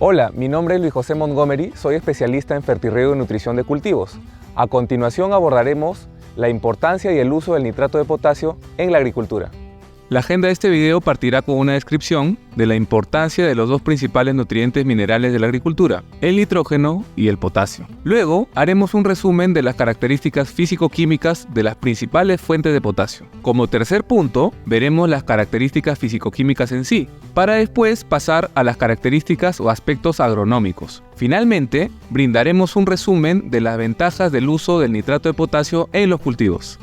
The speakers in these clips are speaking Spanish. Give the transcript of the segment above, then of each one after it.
Hola, mi nombre es Luis José Montgomery, soy especialista en fertirriego y nutrición de cultivos. A continuación abordaremos la importancia y el uso del nitrato de potasio en la agricultura. La agenda de este video partirá con una descripción de la importancia de los dos principales nutrientes minerales de la agricultura, el nitrógeno y el potasio. Luego, haremos un resumen de las características físico-químicas de las principales fuentes de potasio. Como tercer punto, veremos las características físico-químicas en sí, para después pasar a las características o aspectos agronómicos. Finalmente, brindaremos un resumen de las ventajas del uso del nitrato de potasio en los cultivos.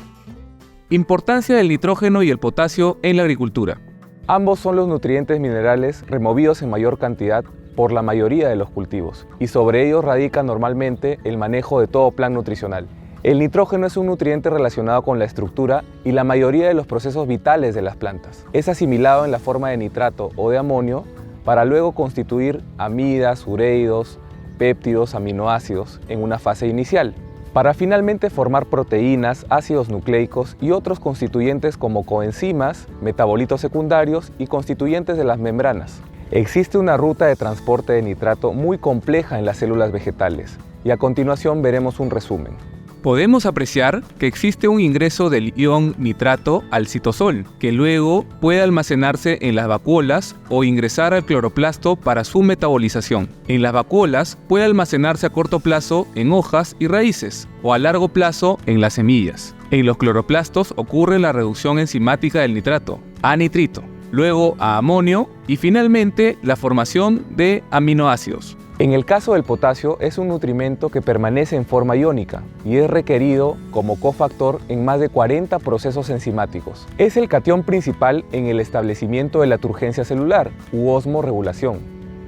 Importancia del nitrógeno y el potasio en la agricultura. Ambos son los nutrientes minerales removidos en mayor cantidad por la mayoría de los cultivos, y sobre ellos radica normalmente el manejo de todo plan nutricional. El nitrógeno es un nutriente relacionado con la estructura y la mayoría de los procesos vitales de las plantas. Es asimilado en la forma de nitrato o de amonio para luego constituir amidas, ureidos, péptidos, aminoácidos en una fase inicial, para finalmente formar proteínas, ácidos nucleicos y otros constituyentes como coenzimas, metabolitos secundarios y constituyentes de las membranas. Existe una ruta de transporte de nitrato muy compleja en las células vegetales, y a continuación veremos un resumen. Podemos apreciar que existe un ingreso del ion nitrato al citosol, que luego puede almacenarse en las vacuolas o ingresar al cloroplasto para su metabolización. En las vacuolas puede almacenarse a corto plazo en hojas y raíces, o a largo plazo en las semillas. En los cloroplastos ocurre la reducción enzimática del nitrato a nitrito, luego a amonio y finalmente la formación de aminoácidos. En el caso del potasio, es un nutrimento que permanece en forma iónica y es requerido como cofactor en más de 40 procesos enzimáticos. Es el catión principal en el establecimiento de la turgencia celular u osmorregulación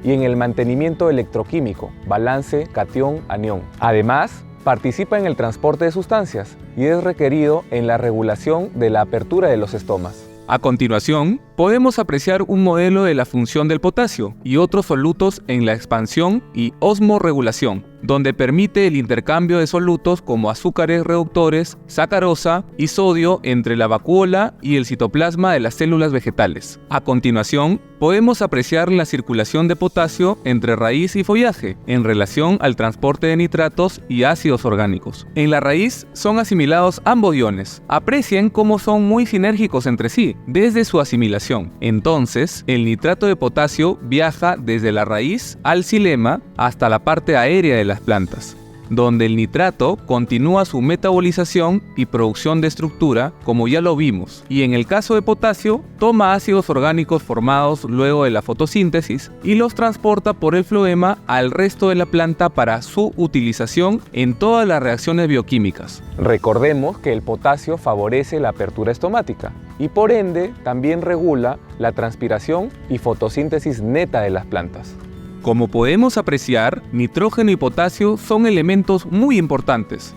y en el mantenimiento electroquímico, balance catión-anión. Además, participa en el transporte de sustancias y es requerido en la regulación de la apertura de los estomas. A continuación, podemos apreciar un modelo de la función del potasio y otros solutos en la expansión y osmorregulación, donde permite el intercambio de solutos como azúcares reductores, sacarosa y sodio entre la vacuola y el citoplasma de las células vegetales. A continuación, podemos apreciar la circulación de potasio entre raíz y follaje en relación al transporte de nitratos y ácidos orgánicos. En la raíz son asimilados ambos iones. Aprecien cómo son muy sinérgicos entre sí desde su asimilación. Entonces, el nitrato de potasio viaja desde la raíz al xilema hasta la parte aérea de las plantas, donde el nitrato continúa su metabolización y producción de estructura, como ya lo vimos, y en el caso de potasio, toma ácidos orgánicos formados luego de la fotosíntesis y los transporta por el floema al resto de la planta para su utilización en todas las reacciones bioquímicas. Recordemos que el potasio favorece la apertura estomática y por ende también regula la transpiración y fotosíntesis neta de las plantas. Como podemos apreciar, nitrógeno y potasio son elementos muy importantes.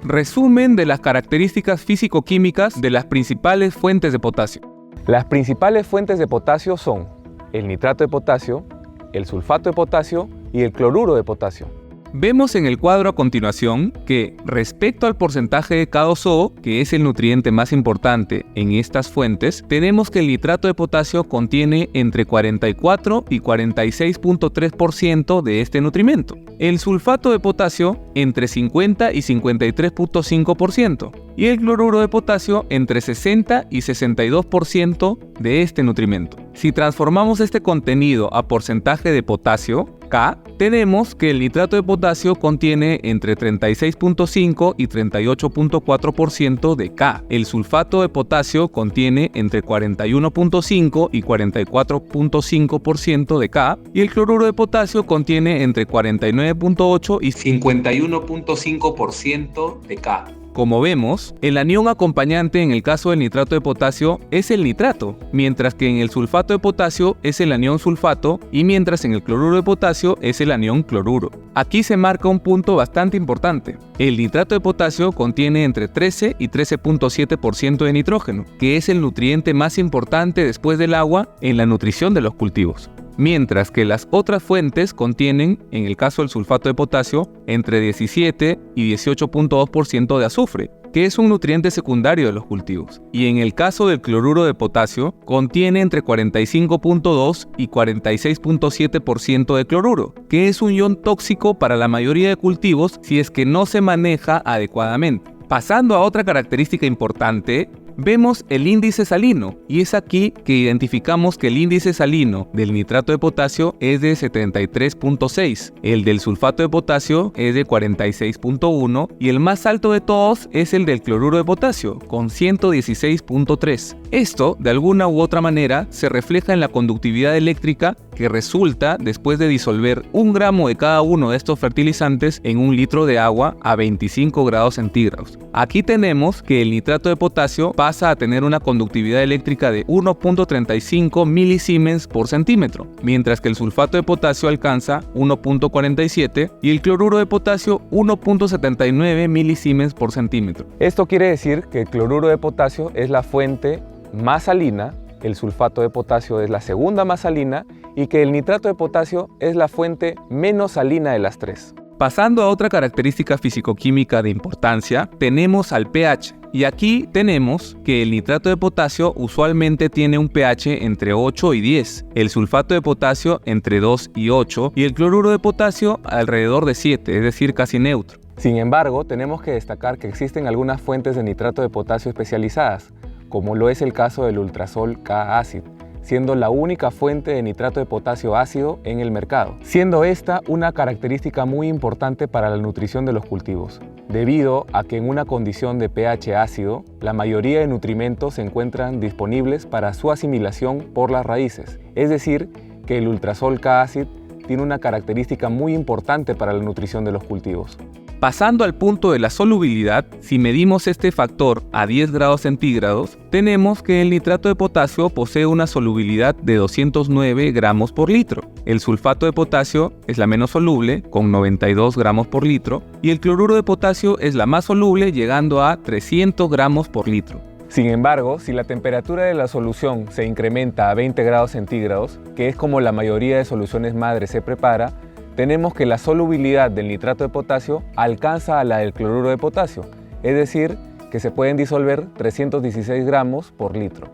Resumen de las características físico-químicas de las principales fuentes de potasio. Las principales fuentes de potasio son el nitrato de potasio, el sulfato de potasio y el cloruro de potasio. Vemos en el cuadro a continuación que, respecto al porcentaje de K2O, que es el nutriente más importante en estas fuentes, tenemos que el nitrato de potasio contiene entre 44 y 46.3% de este nutrimento. El sulfato de potasio entre 50 y 53.5% y el cloruro de potasio entre 60 y 62% de este nutrimento. Si transformamos este contenido a porcentaje de potasio, K, tenemos que el nitrato de potasio contiene entre 36.5 y 38.4% de K. El sulfato de potasio contiene entre 41.5 y 44.5% de K. Y el cloruro de potasio contiene entre 49.8 y 51.5% de K. Como vemos, el anión acompañante en el caso del nitrato de potasio es el nitrato, mientras que en el sulfato de potasio es el anión sulfato y mientras en el cloruro de potasio es el anión cloruro. Aquí se marca un punto bastante importante. El nitrato de potasio contiene entre 13 y 13.7% de nitrógeno, que es el nutriente más importante después del agua en la nutrición de los cultivos. Mientras que las otras fuentes contienen, en el caso del sulfato de potasio, entre 17 y 18.2% de azufre, que es un nutriente secundario de los cultivos, y en el caso del cloruro de potasio, contiene entre 45.2 y 46.7% de cloruro, que es un ion tóxico para la mayoría de cultivos si es que no se maneja adecuadamente. Pasando a otra característica importante, vemos el índice salino, y es aquí que identificamos que el índice salino del nitrato de potasio es de 73.6, el del sulfato de potasio es de 46.1 y el más alto de todos es el del cloruro de potasio, con 116.3. Esto, de alguna u otra manera, se refleja en la conductividad eléctrica que resulta después de disolver 1 gramo de cada uno de estos fertilizantes en 1 litro de agua a 25 grados centígrados. Aquí tenemos que el nitrato de potasio pasa a tener una conductividad eléctrica de 1.35 milisiemens por centímetro, mientras que el sulfato de potasio alcanza 1.47 y el cloruro de potasio 1.79 milisiemens por centímetro. Esto quiere decir que el cloruro de potasio es la fuente más salina, el sulfato de potasio es la segunda más salina y que el nitrato de potasio es la fuente menos salina de las tres. Pasando a otra característica fisicoquímica de importancia, tenemos al pH. Y aquí tenemos que el nitrato de potasio usualmente tiene un pH entre 8 y 10, el sulfato de potasio entre 2 y 8 y el cloruro de potasio alrededor de 7, es decir, casi neutro. Sin embargo, tenemos que destacar que existen algunas fuentes de nitrato de potasio especializadas, como lo es el caso del Ultrasol K-Acid, siendo la única fuente de nitrato de potasio ácido en el mercado, siendo esta una característica muy importante para la nutrición de los cultivos, debido a que en una condición de pH ácido, la mayoría de nutrimentos se encuentran disponibles para su asimilación por las raíces, es decir, que el Ultrasol K-Acid tiene una característica muy importante para la nutrición de los cultivos. Pasando al punto de la solubilidad, si medimos este factor a 10 grados centígrados, tenemos que el nitrato de potasio posee una solubilidad de 209 gramos por litro. El sulfato de potasio es la menos soluble, con 92 gramos por litro, y el cloruro de potasio es la más soluble, llegando a 300 gramos por litro. Sin embargo, si la temperatura de la solución se incrementa a 20 grados centígrados, que es como la mayoría de soluciones madre se prepara, tenemos que la solubilidad del nitrato de potasio alcanza a la del cloruro de potasio, es decir, que se pueden disolver 316 gramos por litro.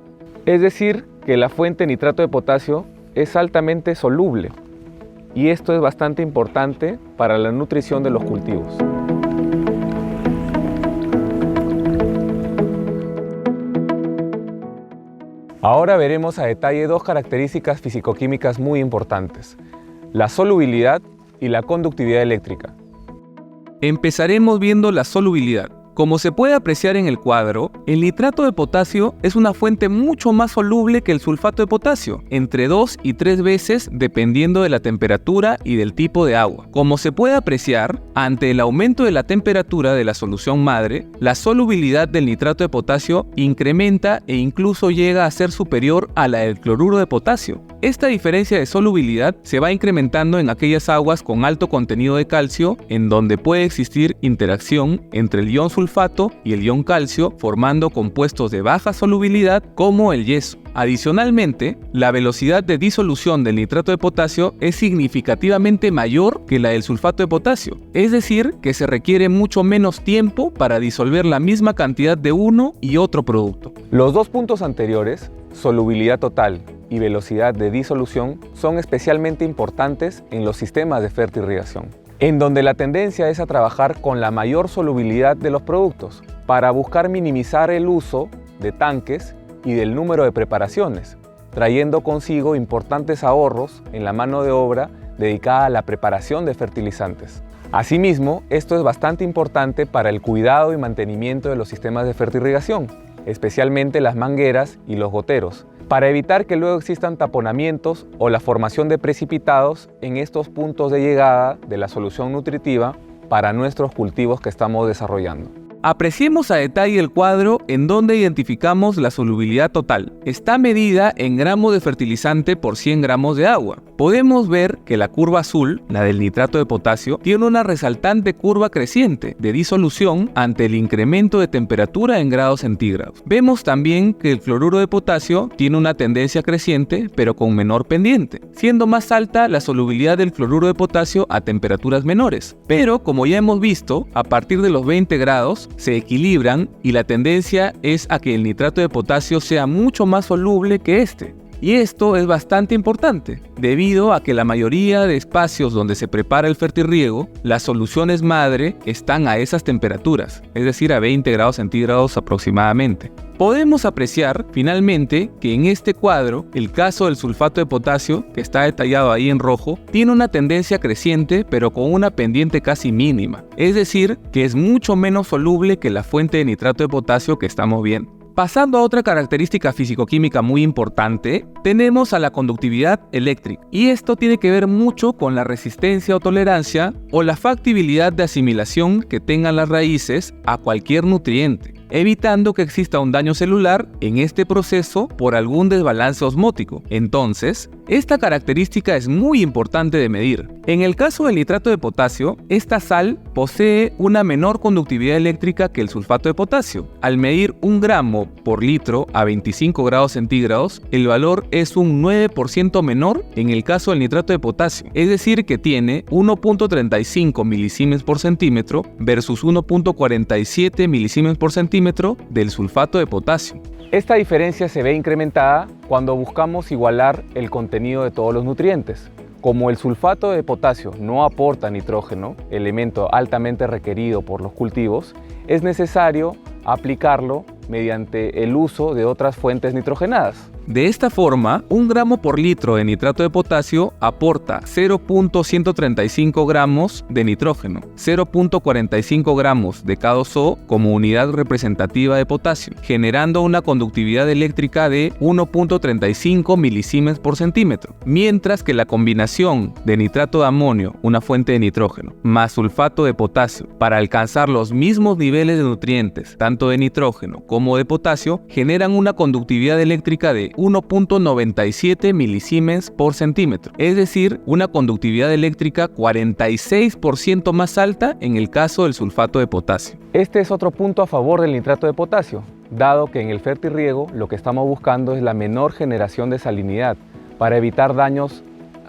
Es decir, que la fuente nitrato de potasio es altamente soluble, y esto es bastante importante para la nutrición de los cultivos. Ahora veremos a detalle dos características fisicoquímicas muy importantes: la solubilidad y la conductividad eléctrica. Empezaremos viendo la solubilidad. Como se puede apreciar en el cuadro, el nitrato de potasio es una fuente mucho más soluble que el sulfato de potasio, entre 2 y 3 veces dependiendo de la temperatura y del tipo de agua. Como se puede apreciar, ante el aumento de la temperatura de la solución madre, la solubilidad del nitrato de potasio incrementa e incluso llega a ser superior a la del cloruro de potasio. Esta diferencia de solubilidad se va incrementando en aquellas aguas con alto contenido de calcio, en donde puede existir interacción entre el ion sulfato y el ion calcio, formando compuestos de baja solubilidad como el yeso. Adicionalmente, la velocidad de disolución del nitrato de potasio es significativamente mayor que la del sulfato de potasio, es decir, que se requiere mucho menos tiempo para disolver la misma cantidad de uno y otro producto. Los dos puntos anteriores, solubilidad total y velocidad de disolución, son especialmente importantes en los sistemas de fertirrigación, en donde la tendencia es a trabajar con la mayor solubilidad de los productos para buscar minimizar el uso de tanques y del número de preparaciones, trayendo consigo importantes ahorros en la mano de obra dedicada a la preparación de fertilizantes. Asimismo, esto es bastante importante para el cuidado y mantenimiento de los sistemas de fertirrigación, especialmente las mangueras y los goteros, para evitar que luego existan taponamientos o la formación de precipitados en estos puntos de llegada de la solución nutritiva para nuestros cultivos que estamos desarrollando. Apreciemos a detalle el cuadro en donde identificamos la solubilidad total. Está medida en gramos de fertilizante por 100 gramos de agua. Podemos ver que la curva azul, la del nitrato de potasio, tiene una resaltante curva creciente de disolución ante el incremento de temperatura en grados centígrados. Vemos también que el cloruro de potasio tiene una tendencia creciente pero con menor pendiente, siendo más alta la solubilidad del cloruro de potasio a temperaturas menores. Pero como ya hemos visto, a partir de los 20 grados, se equilibran y la tendencia es a que el nitrato de potasio sea mucho más soluble que este. Y esto es bastante importante, debido a que la mayoría de espacios donde se prepara el fertirriego, las soluciones madre están a esas temperaturas, es decir, a 20 grados centígrados aproximadamente. Podemos apreciar, finalmente, que en este cuadro, el caso del sulfato de potasio, que está detallado ahí en rojo, tiene una tendencia creciente, pero con una pendiente casi mínima. Es decir, que es mucho menos soluble que la fuente de nitrato de potasio que estamos viendo. Pasando a otra característica físico-química muy importante, tenemos a la conductividad eléctrica. Y esto tiene que ver mucho con la resistencia o tolerancia o la factibilidad de asimilación que tengan las raíces a cualquier nutriente, evitando que exista un daño celular en este proceso por algún desbalance osmótico. Entonces, esta característica es muy importante de medir. En el caso del nitrato de potasio, esta sal posee una menor conductividad eléctrica que el sulfato de potasio. Al medir 1 gramo por litro a 25 grados centígrados, el valor es un 9% menor en el caso del nitrato de potasio, es decir que tiene 1.35 milisiemens por centímetro versus 1.47 milisiemens por centímetro del sulfato de potasio. Esta diferencia se ve incrementada cuando buscamos igualar el contenido de todos los nutrientes. Como el sulfato de potasio no aporta nitrógeno, elemento altamente requerido por los cultivos, es necesario aplicarlo mediante el uso de otras fuentes nitrogenadas. De esta forma, 1 gramo por litro de nitrato de potasio aporta 0.135 gramos de nitrógeno, 0.45 gramos de K2O como unidad representativa de potasio, generando una conductividad eléctrica de 1.35 milisiemens por centímetro, mientras que la combinación de nitrato de amonio, una fuente de nitrógeno, más sulfato de potasio, para alcanzar los mismos niveles de nutrientes, tanto de nitrógeno como de potasio, generan una conductividad eléctrica de 1.97 milisiemens por centímetro, es decir, una conductividad eléctrica 46% más alta en el caso del sulfato de potasio. Este es otro punto a favor del nitrato de potasio, dado que en el fertirriego lo que estamos buscando es la menor generación de salinidad para evitar daños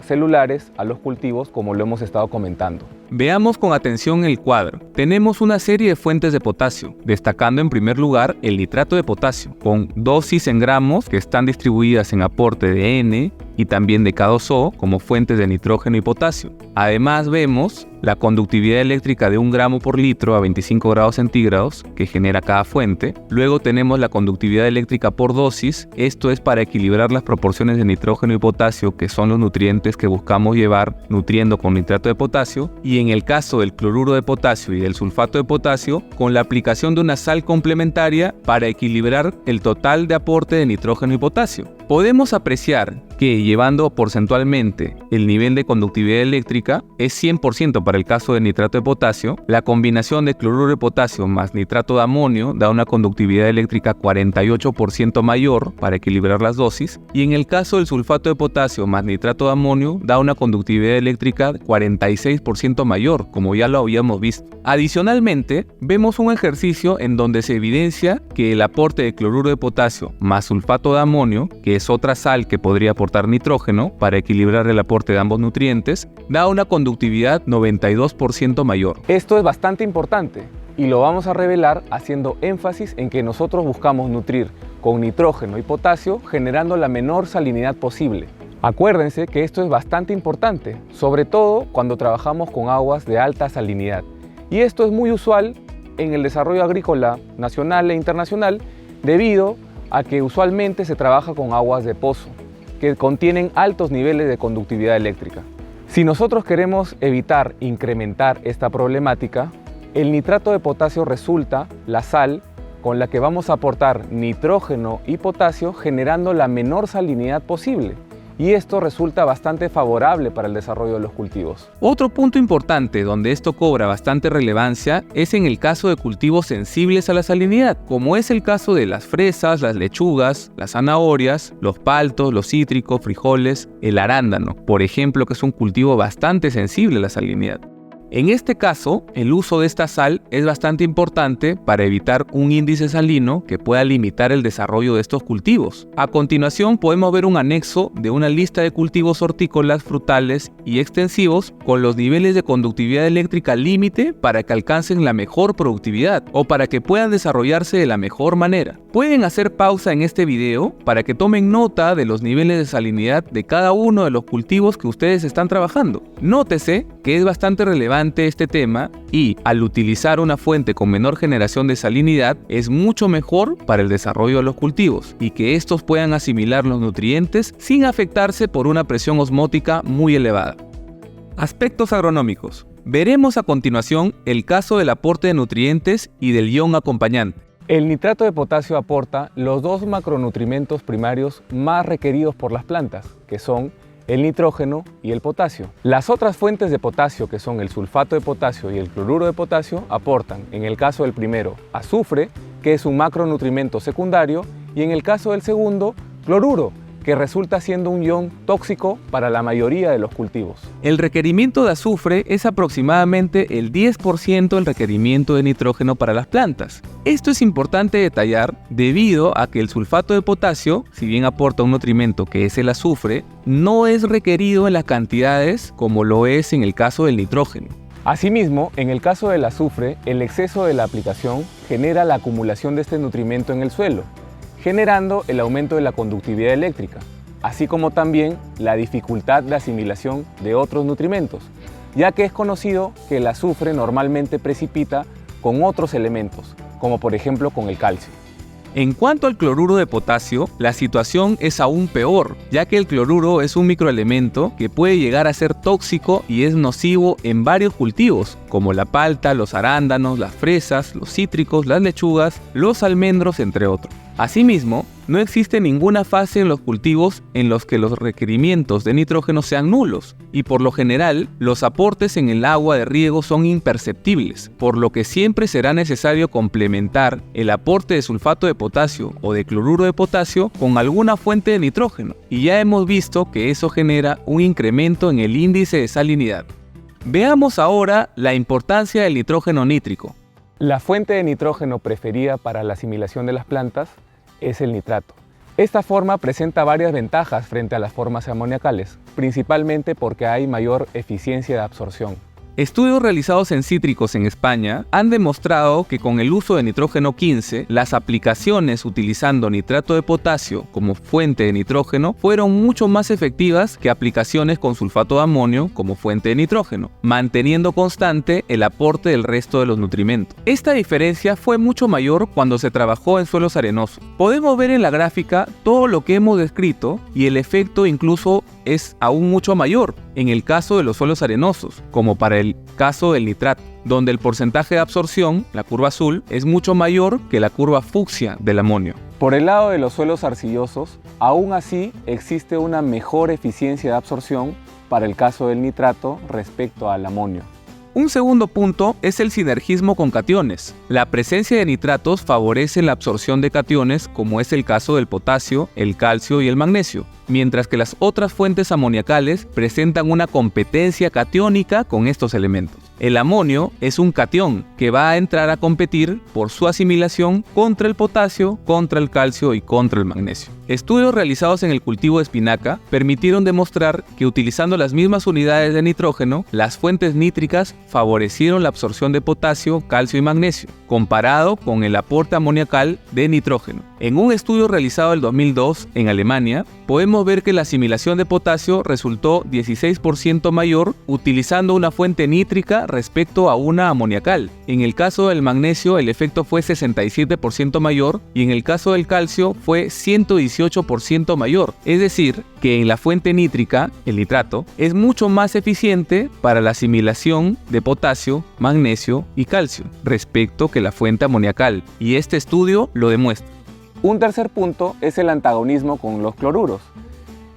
celulares a los cultivos, como lo hemos estado comentando. Veamos con atención el cuadro. Tenemos una serie de fuentes de potasio, destacando en primer lugar el nitrato de potasio, con dosis en gramos que están distribuidas en aporte de N y también de K2O como fuentes de nitrógeno y potasio. Además vemos la conductividad eléctrica de 1 gramo por litro a 25 grados centígrados que genera cada fuente. Luego tenemos la conductividad eléctrica por dosis, esto es para equilibrar las proporciones de nitrógeno y potasio, que son los nutrientes que buscamos llevar nutriendo con nitrato de potasio, y en el caso del cloruro de potasio y del sulfato de potasio, con la aplicación de una sal complementaria para equilibrar el total de aporte de nitrógeno y potasio. Podemos apreciar que llevando porcentualmente el nivel de conductividad eléctrica es 100% para el caso del nitrato de potasio, la combinación de cloruro de potasio más nitrato de amonio da una conductividad eléctrica 48% mayor para equilibrar las dosis, y en el caso del sulfato de potasio más nitrato de amonio da una conductividad eléctrica 46% mayor, como ya lo habíamos visto. Adicionalmente, vemos un ejercicio en donde se evidencia que el aporte de cloruro de potasio más sulfato de amonio, que es otra sal que podría aportar nitrógeno para equilibrar el aporte de ambos nutrientes, da una conductividad 92% mayor. Esto es bastante importante y lo vamos a revelar haciendo énfasis en que nosotros buscamos nutrir con nitrógeno y potasio generando la menor salinidad posible. Acuérdense que esto es bastante importante, sobre todo cuando trabajamos con aguas de alta salinidad. Y esto es muy usual en el desarrollo agrícola nacional e internacional debido a que usualmente se trabaja con aguas de pozo, que contienen altos niveles de conductividad eléctrica. Si nosotros queremos evitar incrementar esta problemática, el nitrato de potasio resulta la sal con la que vamos a aportar nitrógeno y potasio generando la menor salinidad posible. Y esto resulta bastante favorable para el desarrollo de los cultivos. Otro punto importante donde esto cobra bastante relevancia es en el caso de cultivos sensibles a la salinidad, como es el caso de las fresas, las lechugas, las zanahorias, los paltos, los cítricos, frijoles, el arándano, por ejemplo, que es un cultivo bastante sensible a la salinidad. En este caso, el uso de esta sal es bastante importante para evitar un índice salino que pueda limitar el desarrollo de estos cultivos. A continuación podemos ver un anexo de una lista de cultivos hortícolas, frutales y extensivos con los niveles de conductividad eléctrica límite para que alcancen la mejor productividad o para que puedan desarrollarse de la mejor manera. Pueden hacer pausa en este video para que tomen nota de los niveles de salinidad de cada uno de los cultivos que ustedes están trabajando. Nótese que es bastante relevante este tema y al utilizar una fuente con menor generación de salinidad es mucho mejor para el desarrollo de los cultivos y que estos puedan asimilar los nutrientes sin afectarse por una presión osmótica muy elevada. Aspectos agronómicos. Veremos a continuación el caso del aporte de nutrientes y del ion acompañante. El nitrato de potasio aporta los dos macronutrientes primarios más requeridos por las plantas, que son el nitrógeno y el potasio. Las otras fuentes de potasio, que son el sulfato de potasio y el cloruro de potasio, aportan, en el caso del primero, azufre, que es un macronutriente secundario, y en el caso del segundo, cloruro, que resulta siendo un ion tóxico para la mayoría de los cultivos. El requerimiento de azufre es aproximadamente el 10% del requerimiento de nitrógeno para las plantas. Esto es importante detallar debido a que el sulfato de potasio, si bien aporta un nutrimento que es el azufre, no es requerido en las cantidades como lo es en el caso del nitrógeno. Asimismo, en el caso del azufre, el exceso de la aplicación genera la acumulación de este nutrimento en el suelo, generando el aumento de la conductividad eléctrica, así como también la dificultad de asimilación de otros nutrimentos, ya que es conocido que el azufre normalmente precipita con otros elementos, como por ejemplo con el calcio. En cuanto al cloruro de potasio, la situación es aún peor, ya que el cloruro es un microelemento que puede llegar a ser tóxico y es nocivo en varios cultivos, como la palta, los arándanos, las fresas, los cítricos, las lechugas, los almendros, entre otros. Asimismo, no existe ninguna fase en los cultivos en los que los requerimientos de nitrógeno sean nulos, y por lo general, los aportes en el agua de riego son imperceptibles, por lo que siempre será necesario complementar el aporte de sulfato de potasio o de cloruro de potasio con alguna fuente de nitrógeno, y ya hemos visto que eso genera un incremento en el índice de salinidad. Veamos ahora la importancia del nitrógeno nítrico. La fuente de nitrógeno preferida para la asimilación de las plantas es el nitrato. Esta forma presenta varias ventajas frente a las formas amoniacales, principalmente porque hay mayor eficiencia de absorción. Estudios realizados en cítricos en España han demostrado que con el uso de nitrógeno 15, las aplicaciones utilizando nitrato de potasio como fuente de nitrógeno fueron mucho más efectivas que aplicaciones con sulfato de amonio como fuente de nitrógeno, manteniendo constante el aporte del resto de los nutrimentos. Esta diferencia fue mucho mayor cuando se trabajó en suelos arenosos. Podemos ver en la gráfica todo lo que hemos descrito y el efecto incluso es aún mucho mayor en el caso de los suelos arenosos, como para el caso del nitrato, donde el porcentaje de absorción, la curva azul, es mucho mayor que la curva fucsia del amonio. Por el lado de los suelos arcillosos, aún así existe una mejor eficiencia de absorción para el caso del nitrato respecto al amonio. Un segundo punto es el sinergismo con cationes. La presencia de nitratos favorece la absorción de cationes, como es el caso del potasio, el calcio y el magnesio, mientras que las otras fuentes amoniacales presentan una competencia catiónica con estos elementos. El amonio es un catión que va a entrar a competir por su asimilación contra el potasio, contra el calcio y contra el magnesio. Estudios realizados en el cultivo de espinaca permitieron demostrar que utilizando las mismas unidades de nitrógeno, las fuentes nítricas favorecieron la absorción de potasio, calcio y magnesio, comparado con el aporte amoniacal de nitrógeno. En un estudio realizado en 2002 en Alemania, podemos ver que la asimilación de potasio resultó 16% mayor utilizando una fuente nítrica respecto a una amoniacal. En el caso del magnesio, el efecto fue 67% mayor y en el caso del calcio fue 118% mayor. Es decir, que en la fuente nítrica, el nitrato, es mucho más eficiente para la asimilación de potasio, magnesio y calcio respecto que la fuente amoniacal, y este estudio lo demuestra. Un tercer punto es el antagonismo con los cloruros.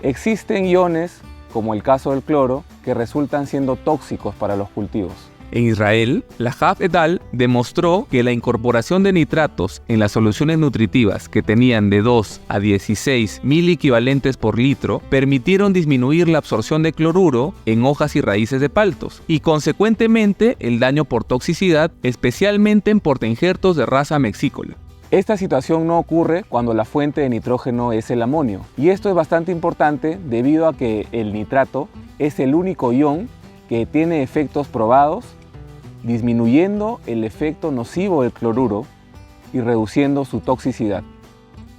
Existen iones, como el caso del cloro, que resultan siendo tóxicos para los cultivos. En Israel, Lahab et al. Demostró que la incorporación de nitratos en las soluciones nutritivas que tenían de 2 a 16 miliequivalentes por litro permitieron disminuir la absorción de cloruro en hojas y raíces de paltos y consecuentemente el daño por toxicidad, especialmente en portainjertos de raza mexícola. Esta situación no ocurre cuando la fuente de nitrógeno es el amonio, y esto es bastante importante debido a que el nitrato es el único ion que tiene efectos probados, disminuyendo el efecto nocivo del cloruro y reduciendo su toxicidad.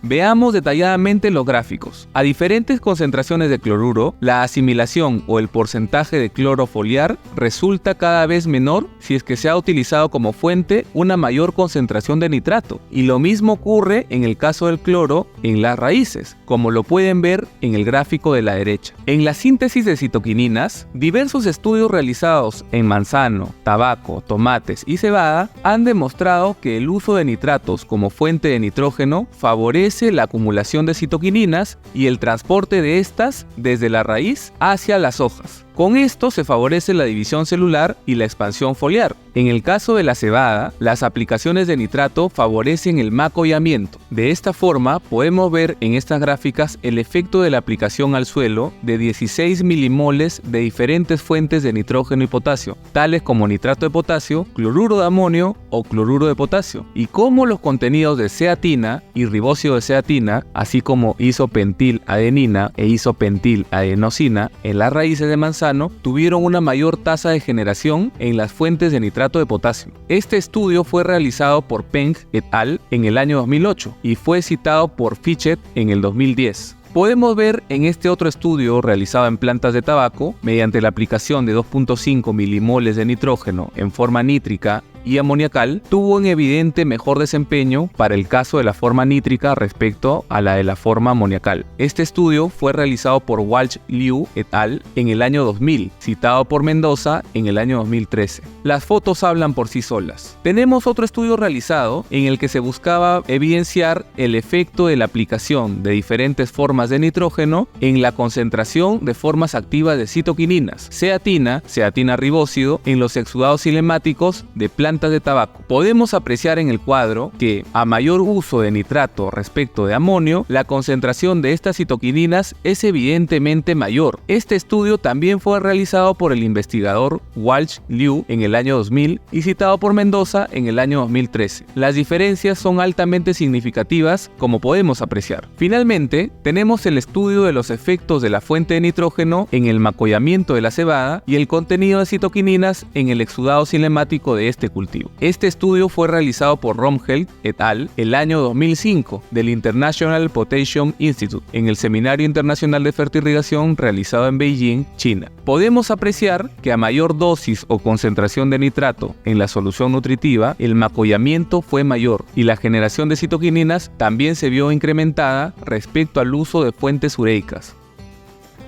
Veamos detalladamente los gráficos. A diferentes concentraciones de cloruro, la asimilación o el porcentaje de cloro foliar resulta cada vez menor si es que se ha utilizado como fuente una mayor concentración de nitrato. Y lo mismo ocurre en el caso del cloro en las raíces, como lo pueden ver en el gráfico de la derecha. En la síntesis de citoquininas, diversos estudios realizados en manzano, tabaco, tomates y cebada han demostrado que el uso de nitratos como fuente de nitrógeno favorece la acumulación de citoquininas y el transporte de estas desde la raíz hacia las hojas. Con esto se favorece la división celular y la expansión foliar. En el caso de la cebada, las aplicaciones de nitrato favorecen el macollamiento. De esta forma, podemos ver en estas gráficas el efecto de la aplicación al suelo de 16 milimoles de diferentes fuentes de nitrógeno y potasio, tales como nitrato de potasio, cloruro de amonio o cloruro de potasio, y cómo los contenidos de ceatina y ribósido de ceatina, así como isopentiladenina e isopentiladenosina en las raíces de manzana, tuvieron una mayor tasa de generación en las fuentes de nitrato de potasio. Este estudio fue realizado por Peng et al. En el año 2008 y fue citado por Fichet en el 2010. Podemos ver en este otro estudio realizado en plantas de tabaco, mediante la aplicación de 2.5 milimoles de nitrógeno en forma nítrica y amoniacal, tuvo un evidente mejor desempeño para el caso de la forma nítrica respecto a la de la forma amoniacal. Este estudio fue realizado por Walsh Liu et al. En el año 2000, citado por Mendoza en el año 2013. Las fotos hablan por sí solas. Tenemos otro estudio realizado en el que se buscaba evidenciar el efecto de la aplicación de diferentes formas de nitrógeno en la concentración de formas activas de citoquininas, ceatina ribósido, en los exudados cinemáticos de plantas de tabaco. Podemos apreciar en el cuadro que, a mayor uso de nitrato respecto de amonio, la concentración de estas citoquininas es evidentemente mayor. Este estudio también fue realizado por el investigador Walsh Liu en el año 2000 y citado por Mendoza en el año 2013. Las diferencias son altamente significativas, como podemos apreciar. Finalmente, tenemos el estudio de los efectos de la fuente de nitrógeno en el macollamiento de la cebada y el contenido de citoquininas en el exudado cinemático de este cultivo. Este estudio fue realizado por Romheld et al. El año 2005 del International Potassium Institute en el Seminario Internacional de Fertirrigación realizado en Beijing, China. Podemos apreciar que a mayor dosis o concentración de nitrato en la solución nutritiva, el macollamiento fue mayor y la generación de citoquininas también se vio incrementada respecto al uso de fuentes ureicas.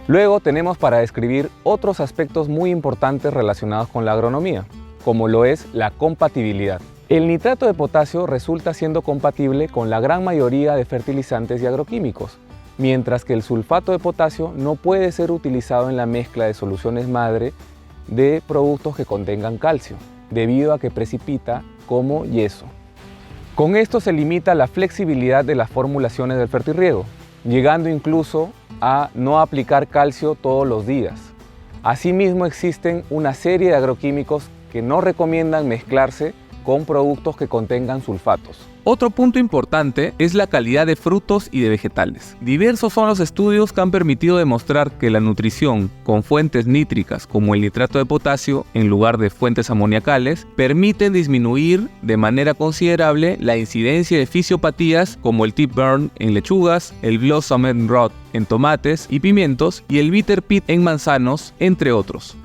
Luego tenemos para describir otros aspectos muy importantes relacionados con la agronomía, como lo es la compatibilidad. El nitrato de potasio resulta siendo compatible con la gran mayoría de fertilizantes y agroquímicos, mientras que el sulfato de potasio no puede ser utilizado en la mezcla de soluciones madre de productos que contengan calcio, debido a que precipita como yeso. Con esto se limita la flexibilidad de las formulaciones del fertirriego, llegando incluso a no aplicar calcio todos los días. Asimismo, existen una serie de agroquímicos que no recomiendan mezclarse con productos que contengan sulfatos. Otro punto importante es la calidad de frutos y de vegetales. Diversos son los estudios que han permitido demostrar que la nutrición con fuentes nítricas como el nitrato de potasio en lugar de fuentes amoniacales permiten disminuir de manera considerable la incidencia de fisiopatías como el tip burn en lechugas, el blossom end rot en tomates y pimientos y el bitter pit en manzanos, entre otros.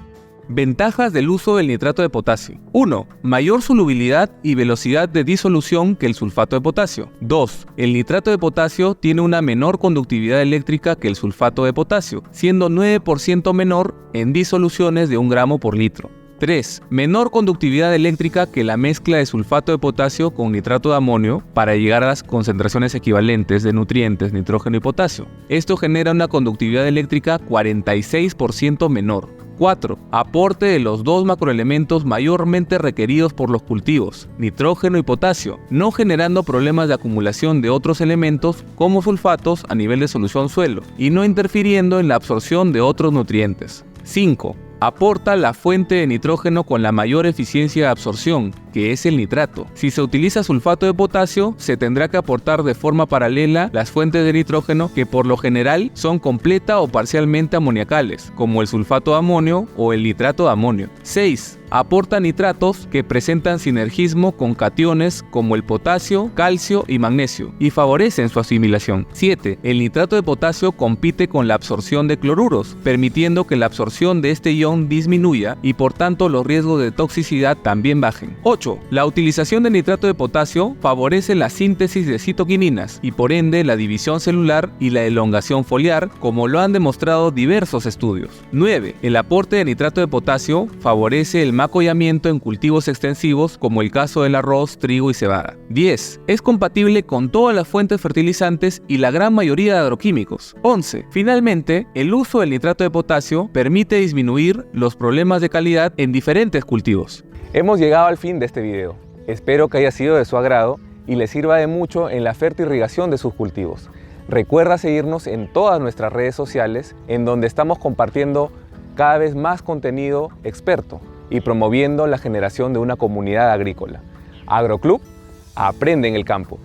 Ventajas del uso del nitrato de potasio. 1. Mayor solubilidad y velocidad de disolución que el sulfato de potasio. 2. El nitrato de potasio tiene una menor conductividad eléctrica que el sulfato de potasio, siendo 9% menor en disoluciones de 1 gramo por litro. 3. Menor conductividad eléctrica que la mezcla de sulfato de potasio con nitrato de amonio para llegar a las concentraciones equivalentes de nutrientes, nitrógeno y potasio. Esto genera una conductividad eléctrica 46% menor. 4. Aporte de los dos macroelementos mayormente requeridos por los cultivos, nitrógeno y potasio, no generando problemas de acumulación de otros elementos como sulfatos a nivel de solución suelo y no interfiriendo en la absorción de otros nutrientes. 5. Aporta la fuente de nitrógeno con la mayor eficiencia de absorción, que es el nitrato. Si se utiliza sulfato de potasio, se tendrá que aportar de forma paralela las fuentes de nitrógeno que por lo general son completa o parcialmente amoniacales, como el sulfato de amonio o el nitrato de amonio. 6. Aporta nitratos que presentan sinergismo con cationes como el potasio, calcio y magnesio y favorecen su asimilación. 7. El nitrato de potasio compite con la absorción de cloruros, permitiendo que la absorción de este ion disminuya y por tanto los riesgos de toxicidad también bajen. 8. La utilización de nitrato de potasio favorece la síntesis de citoquininas y por ende la división celular y la elongación foliar, como lo han demostrado diversos estudios. 9. El aporte de nitrato de potasio favorece el macollamiento en cultivos extensivos como el caso del arroz, trigo y cebada. 10. Es compatible con todas las fuentes fertilizantes y la gran mayoría de agroquímicos. 11. Finalmente, el uso del nitrato de potasio permite disminuir los problemas de calidad en diferentes cultivos. Hemos llegado al fin de este video. Espero que haya sido de su agrado y les sirva de mucho en la fertirrigación de sus cultivos. Recuerda seguirnos en todas nuestras redes sociales, en donde estamos compartiendo cada vez más contenido experto y promoviendo la generación de una comunidad agrícola. Agroclub, aprende en el campo.